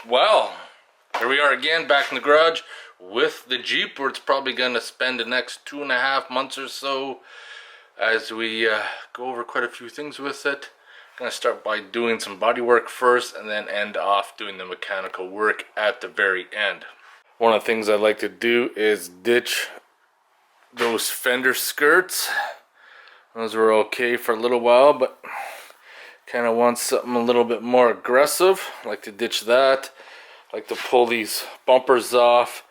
Well, here we are again, back in the garage with the Jeep, where it's probably going to spend the next 2.5 months or so as we go over quite a few things with it. Going to start by doing some body work first and then end off doing the mechanical work at the very end. One of the things I like to do is ditch those fender skirts. Those were okay for a little while, but kind of want something a little bit more aggressive. I like to ditch that. I like to pull these bumpers off,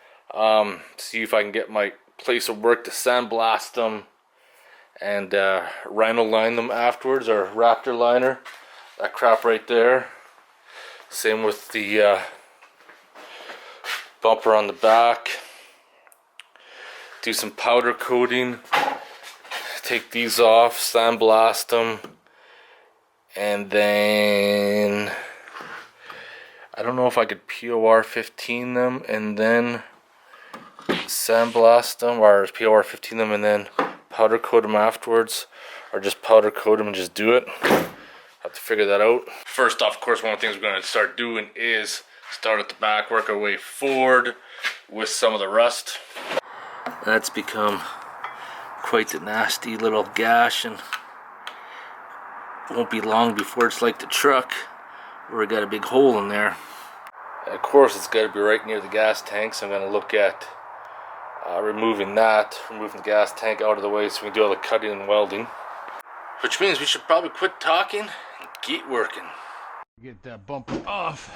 see if I can get my place of work to sandblast them and rhino line them afterwards, or raptor liner, that crap right there. Same with the bumper on the back. Do some powder coating, take these off, sandblast them, and then I don't know if I could POR 15 them and then sandblast them, or POR 15 them and then powder coat them afterwards, or just powder coat them and just do it. Have to figure that out. First off, of course, one of the things we're going to start doing is start at the back, work our way forward with some of the rust. That's become quite the nasty little gash, and won't be long before it's like the truck where we got a big hole in there. And of course, it's got to be right near the gas tank, so I'm going to look at removing the gas tank out of the way so we can do all the cutting and welding. Which means we should probably quit talking and get working. Get that bumper off.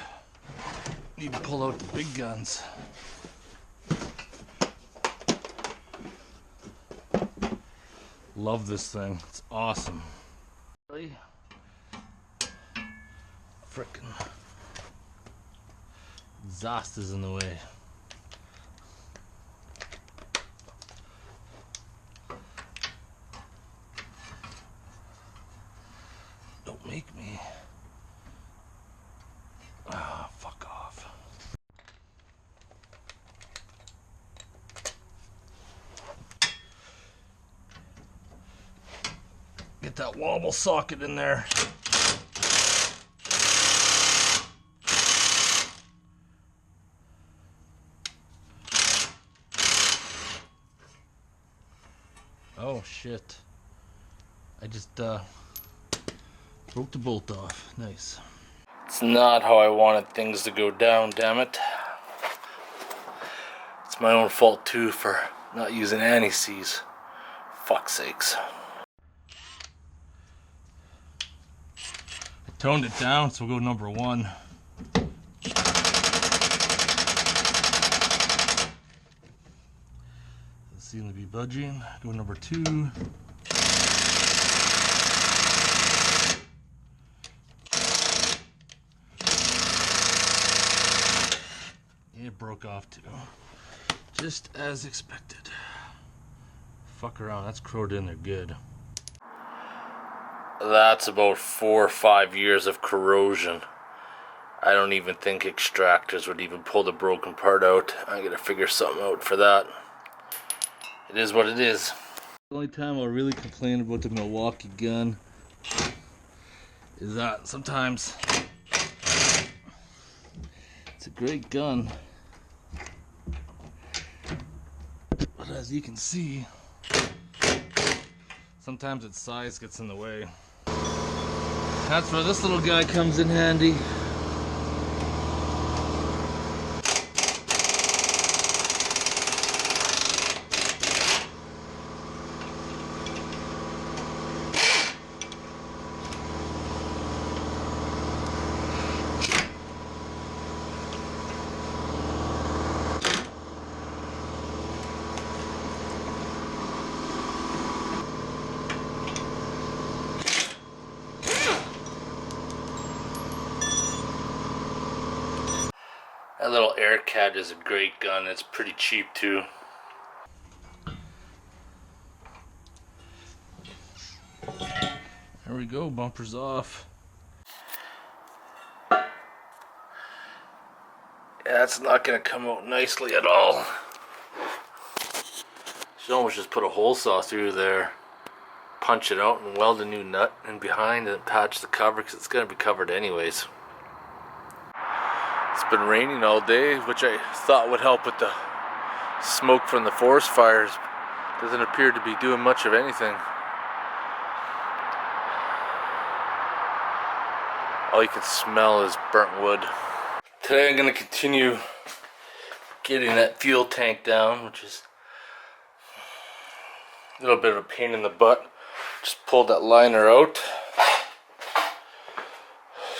Need to pull out the big guns. Love this thing. It's awesome. Really? Frickin' exhaust is in the way. Don't make me. Ah, fuck off. Get that wobble socket in there. Oh shit. I just broke the bolt off. Nice. It's not how I wanted things to go down, damn it. It's my own fault too for not using anti-seize. Fuck's sakes. I toned it down, so we'll go number 1. Seem to be budging. Go number 2. It broke off too. Just as expected. Fuck around, that's crowed in there good. That's about 4 or 5 years of corrosion. I don't even think extractors would even pull the broken part out. I gotta figure something out for that. It is what it is. The only time I'll really complain about the Milwaukee gun is that sometimes it's a great gun, but as you can see, sometimes its size gets in the way. That's where this little guy comes in handy. That little Aircat is a great gun. It's pretty cheap too. There we go, bumpers off. Yeah, that's not gonna come out nicely at all. Should almost just put a hole saw through there, punch it out and weld a new nut in behind and patch the cover, because it's gonna be covered anyways. It's been raining all day, which I thought would help with the smoke from the forest fires. Doesn't appear to be doing much of anything. All you can smell is burnt wood. Today I'm going to continue getting that fuel tank down, which is a little bit of a pain in the butt. Just pulled that liner out.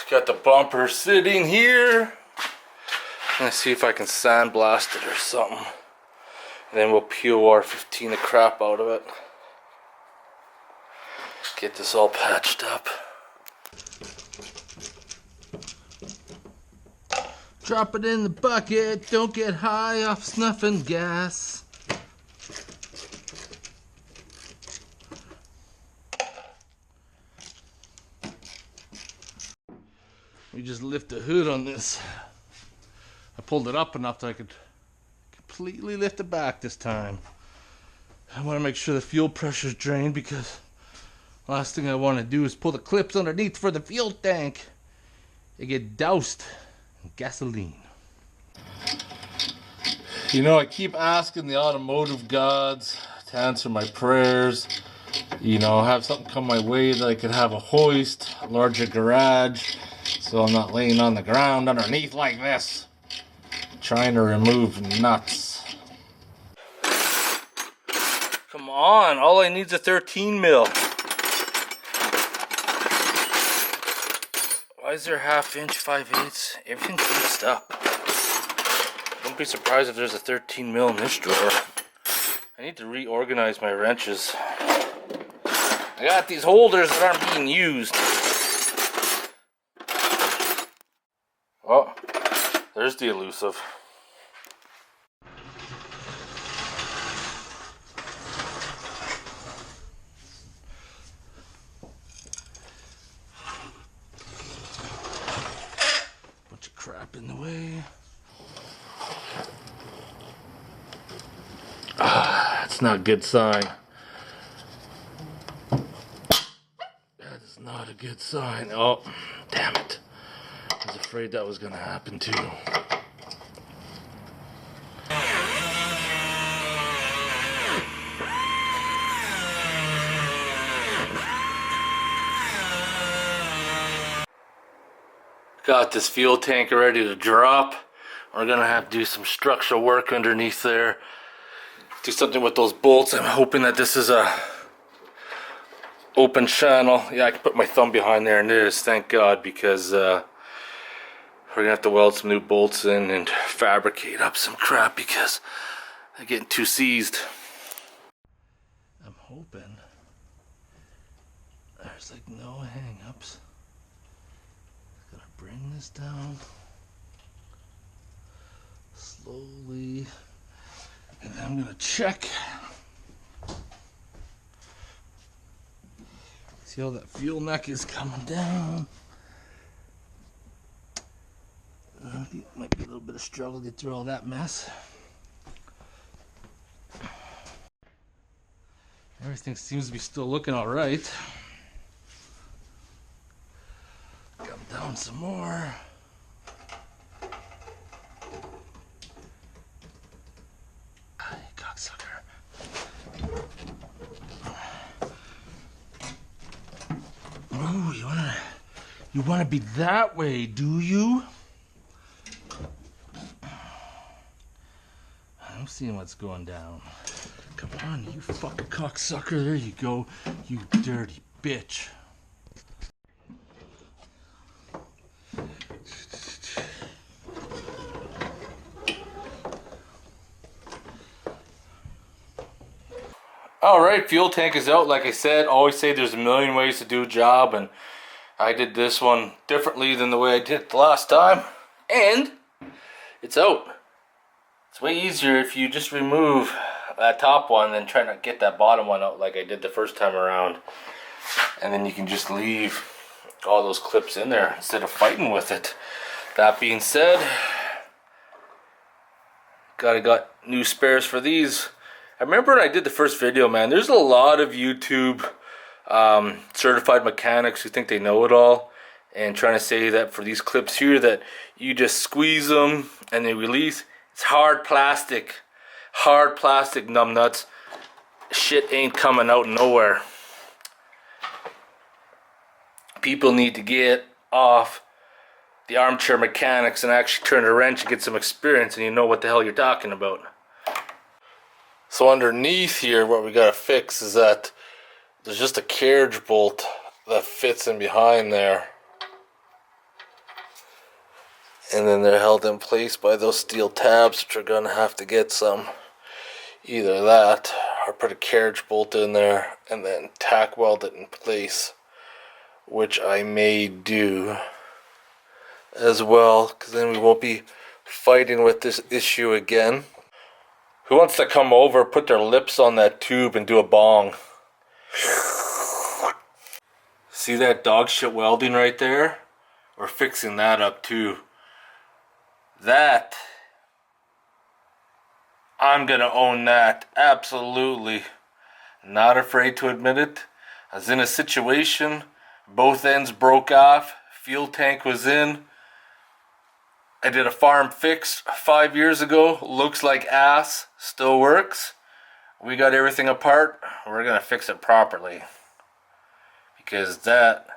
Got the bumper sitting here. I'm gonna see if I can sandblast it or something. And then we'll POR-15 the crap out of it. Get this all patched up. Drop it in the bucket, don't get high off snuffing gas. We just lift the hood on this. I pulled it up enough that I could completely lift it back this time. I want to make sure the fuel pressure is drained, because last thing I want to do is pull the clips underneath for the fuel tank. They get doused in gasoline. You know, I keep asking the automotive gods to answer my prayers. You know, have something come my way that I could have a hoist, a larger garage, so I'm not laying on the ground underneath like this, trying to remove nuts. Come on, all I need is a 13 mil. Why is there 1/2 inch, 5/8? Everything's mixed up. Don't be surprised if there's a 13 mil in this drawer. I need to reorganize my wrenches. I got these holders that aren't being used. Oh, there's the elusive. Bunch of crap in the way. That's not a good sign. That is not a good sign. Oh, damn it. I was afraid that was going to happen too. Got this fuel tank ready to drop. We're going to have to do some structural work underneath there. Do something with those bolts. I'm hoping that this is a open channel. Yeah, I can put my thumb behind there, and it is, thank God, because we're gonna have to weld some new bolts in and fabricate up some crap because they're getting too seized. I'm hoping there's like no hang-ups. Gonna bring this down slowly, and then I'm gonna check. See how that fuel neck is coming down. Might be a little bit of struggle to get through all that mess. Everything seems to be still looking all right. Come down some more. Ah, you cocksucker. Oh, you wanna be that way, do you? I'm seeing what's going down. Come on, you fucking cocksucker. There you go, you dirty bitch. Alright, fuel tank is out. Like I said, always say there's a million ways to do a job, and I did this one differently than the way I did it the last time. And it's out. It's way easier if you just remove that top one than try to get that bottom one out like I did the first time around. And then you can just leave all those clips in there instead of fighting with it. That being said, got new spares for these. I remember when I did the first video, man, there's a lot of YouTube certified mechanics who think they know it all. and trying to say that for these clips here that you just squeeze them and they release. It's hard plastic numbnuts. Shit ain't coming out nowhere. People need to get off the armchair mechanics and actually turn a wrench and get some experience, and you know what the hell you're talking about. So underneath here, what we gotta fix is that there's just a carriage bolt that fits in behind there, and then they're held in place by those steel tabs, which are gonna have to get some, either that or put a carriage bolt in there and then tack weld it in place, which I may do as well, because then we won't be fighting with this issue again. Who wants to come over, put their lips on that tube and do a bong? See that dog shit welding right there? We're fixing that up too. That, I'm gonna own that, absolutely. Not afraid to admit it. I was in a situation, both ends broke off, fuel tank was in. I did a farm fix 5 years ago, looks like ass, still works. We got everything apart, we're gonna fix it properly. Because that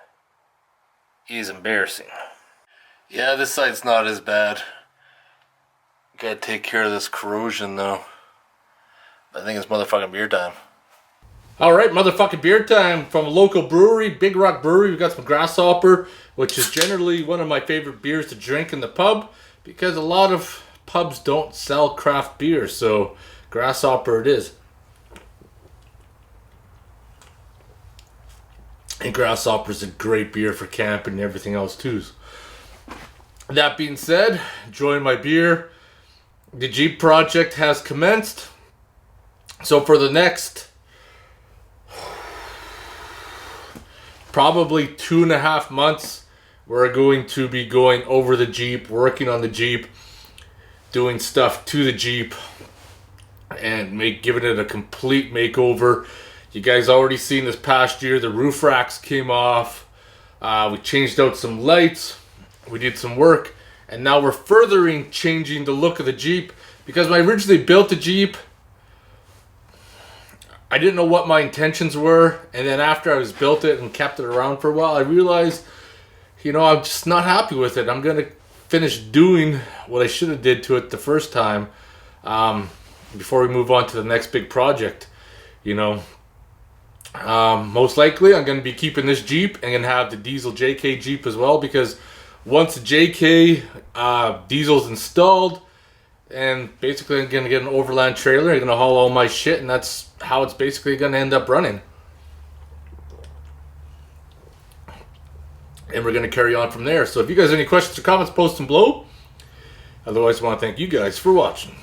is embarrassing. Yeah, this side's not as bad. Gotta take care of this corrosion though. I think it's motherfucking beer time. Alright, motherfucking beer time from a local brewery, Big Rock Brewery. We got some Grasshopper, which is generally one of my favorite beers to drink in the pub, because a lot of pubs don't sell craft beer, so Grasshopper it is. And Grasshopper's a great beer for camping and everything else too. That being said, enjoying my beer. The Jeep project has commenced. So for the next probably 2.5 months, we're going to be going over the Jeep, working on the Jeep, doing stuff to the Jeep, and giving it a complete makeover. You guys already seen this past year, the roof racks came off. We changed out some lights. We did some work. And now we're furthering changing the look of the Jeep, because when I originally built the Jeep, I didn't know what my intentions were, and then after I was built it and kept it around for a while, I realized, you know, I'm just not happy with it. I'm gonna finish doing what I should have did to it the first time, before we move on to the next big project. You know, most likely I'm gonna be keeping this Jeep and gonna have the diesel JK Jeep as well, because once the JK diesel's installed, and basically I'm gonna get an overland trailer, I'm gonna haul all my shit, and that's how it's basically gonna end up running. And we're gonna carry on from there. So if you guys have any questions or comments, post them below. Otherwise, I want to thank you guys for watching.